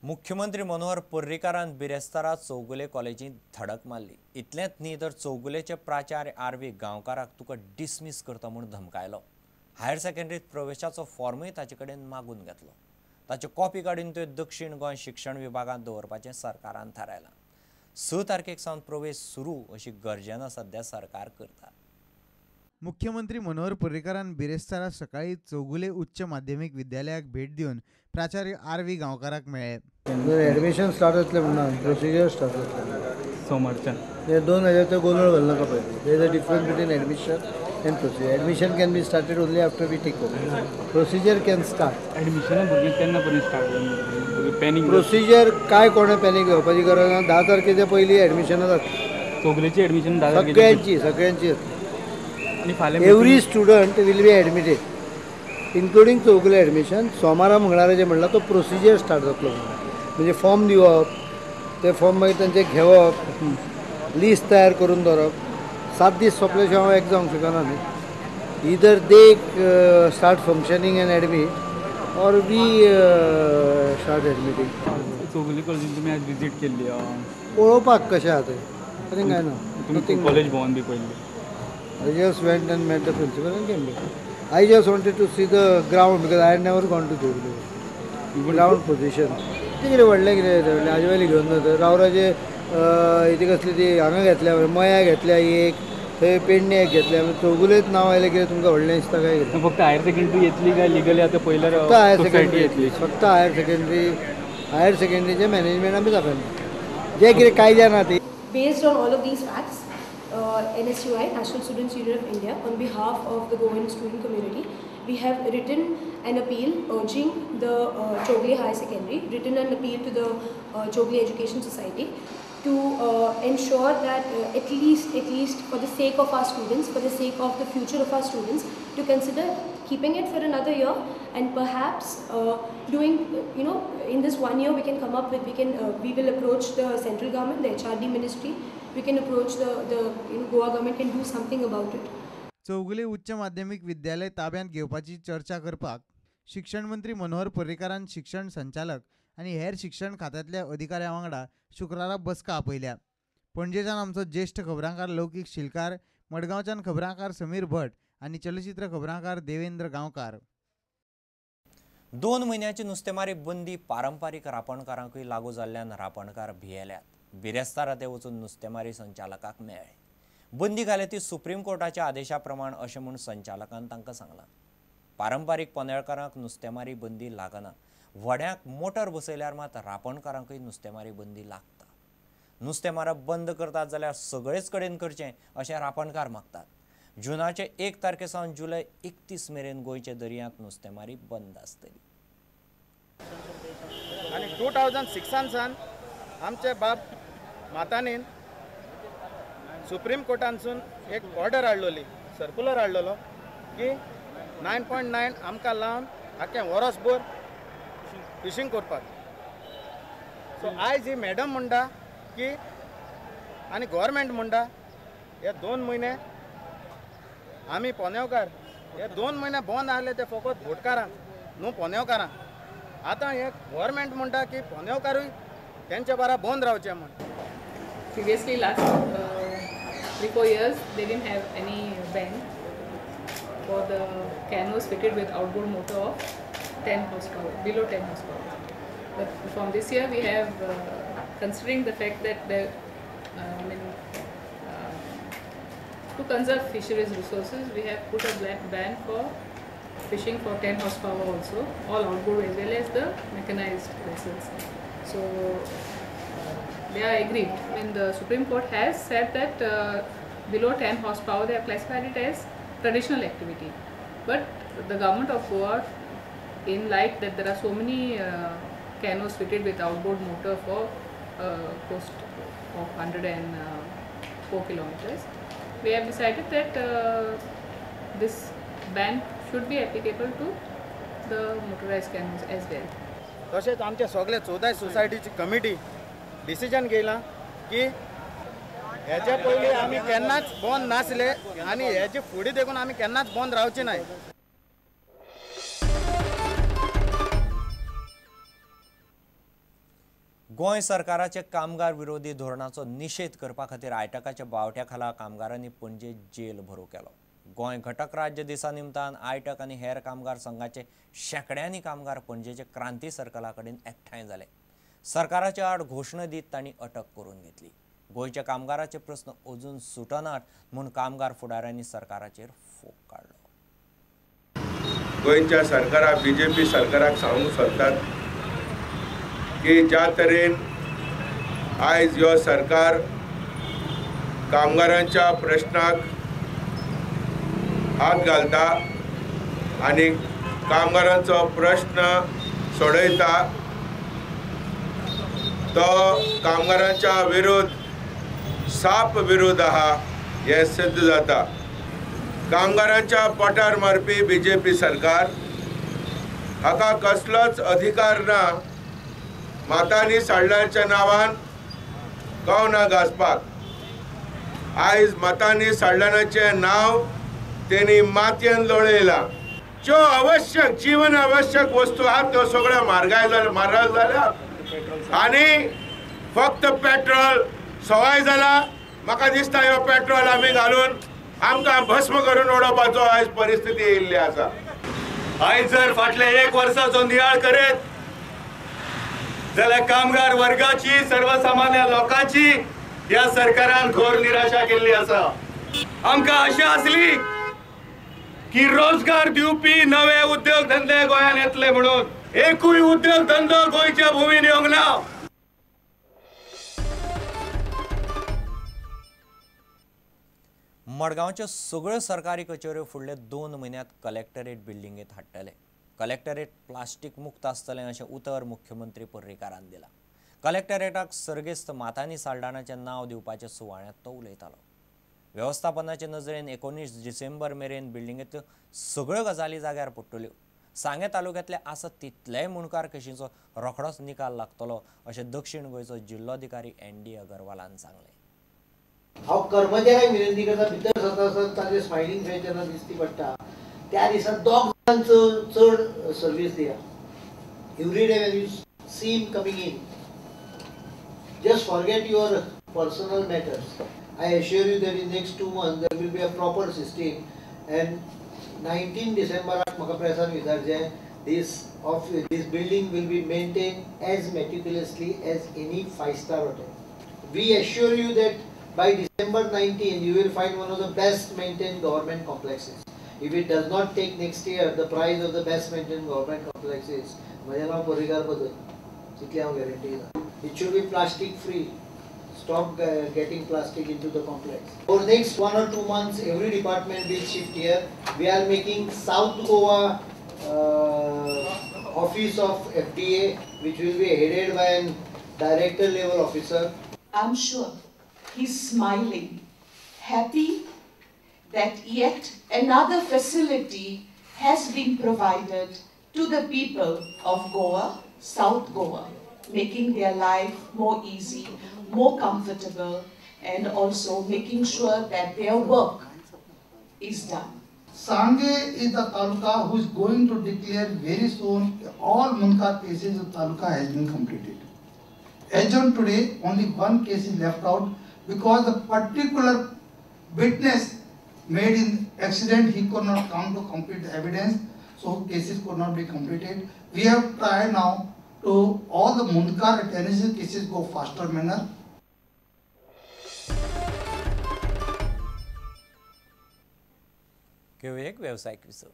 मुख्यमंत्री मनोहर पर्रीकारान बिरेस्तारा चौगुले कॉलेजीत धडक मारली। इतलेंच न्ही तर चौगुलेचे प्राचार्य आर.व्ही. गांवकाराक तुका डिसमिस करता म्हूण धमकायलो। हायर सेकंडरीत प्रवेशाचो फॉर्मूय ताचे कडेन मागून घेतलो। ताचे कॉपी काडून त्यो दक्षिण गोंय शिक्षण विभागांत दवरपाचें सरकारान थारायलां। 6 तारखेक सावन प्रवेश सुरू अशी गर्जना सध्या सरकार करता। मुख्यमंत्री मनोहर पर्रीकारान बिरेस्तारा सकाळी चौगुले उच्च माध्यमिक विद्यालयाक भेट दिवन प्राचार्य आर.व्ही. गांवकाराक मेळ्ळे। एडमिशन स्टार्ट जातले म्हणून प्रोसिजर स्टार्ट जातले सोमारच्यान हे 2 हजार गोंधळ घालू नाका पळय। There is a difference between admission and procedure. Admission can be started only after we take over. Procedure can start. Admission भुरगीं केन्ना पर्यंत स्टार्ट जातली? पॅनिक प्रोसिजर काय कोणे पॅनिक घेवपाची गरज ना। 10 तारखेच्या पयलीं एडमिशनां जातली। चौगुलेची एडमिशन 10 तारखेची सगळ्यांची आणि फाल्यां every student will be admitted including Chougule admission. सोमारा मंगळारा जे म्हणला तो प्रोसिजर स्टार्ट जातलो म्हणजे फॉर्म दिवप, ते फॉर्म मागीर तांचे घेवप, लिस्ट तयार करून दवरप। 7 दीस सोंपले शिवाय हांव एग्जाम शिकना न्ही। इधर they start functioning end admit और वी स्टार्ट एडमिटींग। चौगुले कॉलेजीन तुमी आज विजीट केल्ली पळोवपाक कशें आहा थंय आनीक काय ना। तुमी कॉलेज भोंवन बी पळयल्ली? I just went and met the principal and came back. I just wanted to see the ground because I had never gone to Chogule. Ground position. कितें व्हडलें कितें आजवेली घेवन जाता रावराचे इथे कसली ती हांगा घेतल्या मया घेतल्या एक थंय पेडणे एक घेतल्या चौगुलेच नांव आयलें कितें तुमकां व्हडलें दिसता काय? फक्त हायर सेकंडरी येतली काय लिगली आतां पयल्यार फक्त हायर सेकंडरी येतली। फक्त हायर सेकंडरीचे मॅनेजमेंट आमी दाखयना जे कितें कायद्यान आहा ती। Based on all of these facts, NSUI, National Students Union of India, on behalf of the Goan student community, we have written an appeal urging the Chogule High Secondary, written an appeal to the Chogule Education Society to ensure that at least for the sake of our students, for the sake of the future of our students, to consider keeping it for another year and perhaps doing, in this 1 year we can come up with, we will approach the central government, the HRD ministry, we can approach the Goa government can do something about it. Chougule उच्च माध्यमिक विद्यालय ताब्यात घेवपाची चर्चा करपाक शिक्षण मंत्री मनोहर पर्रीकारान शिक्षण संचालक आणि हेर शिक्षण खात्यातल्या अधिकाऱ्यां वांगडा शुक्रारा बसका आपयल्या। पणजेच्यान आमचो ज्येष्ठ खबरांकार लौकीक शिलकार, मडगांवच्यान खबरांकार समीर भट आणि चलचित्र खबरांकार देवेंद्र गांवकार। 2 म्हयन्याची नुस्तेमारी बंदी पारंपारीक रापणकारांकूय लागू जाल्ल्यान रापणकार भियेल्यात। बिरेस्तारा ते वचून नुस्तेमारी संचालकाक मेळ्ळे। बंदी घाले ती सुप्रीम कोर्टाच्या आदेशा प्रमाण अशें म्हूण संचालकान तांकां सांगलां। पारंपारीक पोनेळकारांक नुस्तेमारी बंदी लागना। व्हड्यांक मोटर बसयल्यार मात रापणकारांकूय नुस्तेमारी बंदी लागता। नुस्तें मारप बंद करतात जाल्यार सगळेच कडेन करचें अशें रापणकार मागतात। जुनाचे 1 तारखे सावन जुलय 31 मेरेन गोंयचे दर्यांत नुस्तेमारी बंद आसतली। आनी 2006 सान आमचे बाब मातानीन सुप्रीम कोर्टानसून एक ऑर्डर हाडलोली, सर्क्युलर हाडलेलो की 9.9 आमकां लावन आख्खें वर्सभर फिशींग करपाक। सो आयज ही मॅडम म्हणटा की आनी गव्हर्मेंट म्हणटा हे 2 म्हयने आमी पोनेवकार हे 2 म्हयने बंद आसले ते फकत भोटकारांक न्हू पोनेवकारांक। आतां हे गव्हर्मेंट म्हणटा की पोनेवकारूय तेंच्या बारा बंद रावचे म्हण। Previously, last 3-4 years, they didn't have any ban for the canoes fitted with outboard motor of 10 horsepower, below 10 horsepower. But from this year, we have, considering the fact that to conserve fisheries resources, we have put a ban for fishing for 10 horsepower also, all outboard as well as the mechanized vessels. So they are agreed. When the Supreme Court has said that below 10 horsepower they have classified it as traditional activity, but the government of Goa, in light that there are so many canoes fitted with outboard motor for coast of 104 kilometers, we have decided that this ban should be applicable to the motorized canoes as well. तशेंच आमचे सगळे 14 सोसायटीची committee decision घेयला की हेच्या पयलीं आमी केन्नाच बंद नासले आनी हेचे फुडें देखून आमी केन्नाच बंद रावचे नाय। गोंय सरकाराचे कामगार विरोधी धोरणाचो निषेध करपा खातीर आयटकाच्या बावट्या खाला कामगारांनी पणजे जेल भरू केलो. गोंय घटक राज्य दिसा निमतान आयटक आनी हेर कामगार संघाचे शेकड्यांनी कामगार पणजेचे क्रांती सर्कला कडेन एकठांय जाले. सरकाराच्या आड घोशणा दीत तांणी अटक करून घेतली. गोंयच्या कामगाराचे प्रस्न अजून सुटनात म्हूण कामगार फुडाऱ्यांनी सरकाराचेर फोग काडलो. गोंयच्या सरकाराक BJP सरकाराक सांगूंक सोदतात की ज्या तरेन आयज ह्यो सरकार कामगारांच्या प्रश्नाक हात घालता आनी कामगारांचो प्रश्न सोडयता तो कामगारांच्या विरोध साप विरोध आहा हे सिद्ध जाता. कामगारांच्या पोटार मारपी BJP सरकार हाका कसलोच अधिकार ना मातांनी साडल्याच्या नांवान कवना घासपाक. आयज मातांनी साडल्यानाचे नांव तेणी मातयेन लोळयला. ज्यो आवश्यक जीवन आवश्यक वस्तू आहात त्यो सगळ्यो म्हारग जाल्या आनी फक्त पेट्रोल सवाय जाला. म्हाका दिसता ह्यो पेट्रोल आमी घालून आमकां भस्म करून उडोवपाचो आयज परिस्थिती येयल्ली आसा. आयज जर फाटले 1 वर्साचो नियाळ करीत जाल्यार कामगार वर्गाची सर्वसामान्य लोकांची ह्या सरकारान घोर निराशा केल्ली आसा. आमकां आशा आसली की रोजगार दिवपी नवे उद्योग धंदे गोंयांत येतले म्हणून. एकूय उद्योग धंदो गोंयच्या भुमीन येवंक ना. मडगांवच्यो सगळ्यो सरकारी कचेऱ्यो फुडले 2 म्हयन्यांत कलेक्टरेट बिल्डिंगेंत हाडटले. कलेक्टरेट प्लास्टीक मुक्त आसतलें अशें उतर मुख्यमंत्री पर्रीकारान दिलां. कलेक्टरेटाक सर्गेस्त मातांनी साल्डानाचें नांव दिवपाच्या सुवाळ्यांत तो उलयतालो. वेवस्थापनाचे नजरेन 19 डिसेंबर मेरेन बिल्डिंगेंतल्यो सगळ्यो गजाली जाग्यार पडटल्यो. सांगे तालुक्यांतले आसत तितलेय मुणकार केशींचो रोखडोच निकाल लागतलो अशें दक्षिण गोंयचो जिल्लोधिकारी ND अगरवालान सांगलें. हांव कर्मचाऱ्यांक विनंती करता भितर सरता ताजे स्मायलिंग फेस जेन्ना दिसती पडटा त्या दिसा दोग जाणांचो चड सर्वीस दिया. Every day when you see him coming in just forget your personal matters. I assure you that in next 2 months there will be a proper system and 19 December म्हाका प्रेसान विचारचे this building will be maintained as meticulously as any 5-star hotel. We assure you that by December 19 you will find one of the best maintained government complexes. If it does not take next year the prize of the best maintained government complexes, माझे नाव पर्रीकार बदल तितली हांव guarantee दिता. It should be plastic free. Stop getting plastic into the complex. For next 1 or 2 months, every department will shift here. We are making South Goa office of FDA, which will be headed by a director level officer. I'm sure he's smiling, happy that yet another facility has been provided to the people of Goa, South Goa, making their life more easy, more comfortable, and also making sure that their work is done. Sanghe is the taluka who is going to declare very soon all Munkar cases of taluka has been completed. As on today, only 1 case is left out because the particular witness made in accident, he could not come to complete the evidence, so cases could not be completed. We have tried now to all the Munkar tenancy cases go faster manner. एक व्यावसायिक विसव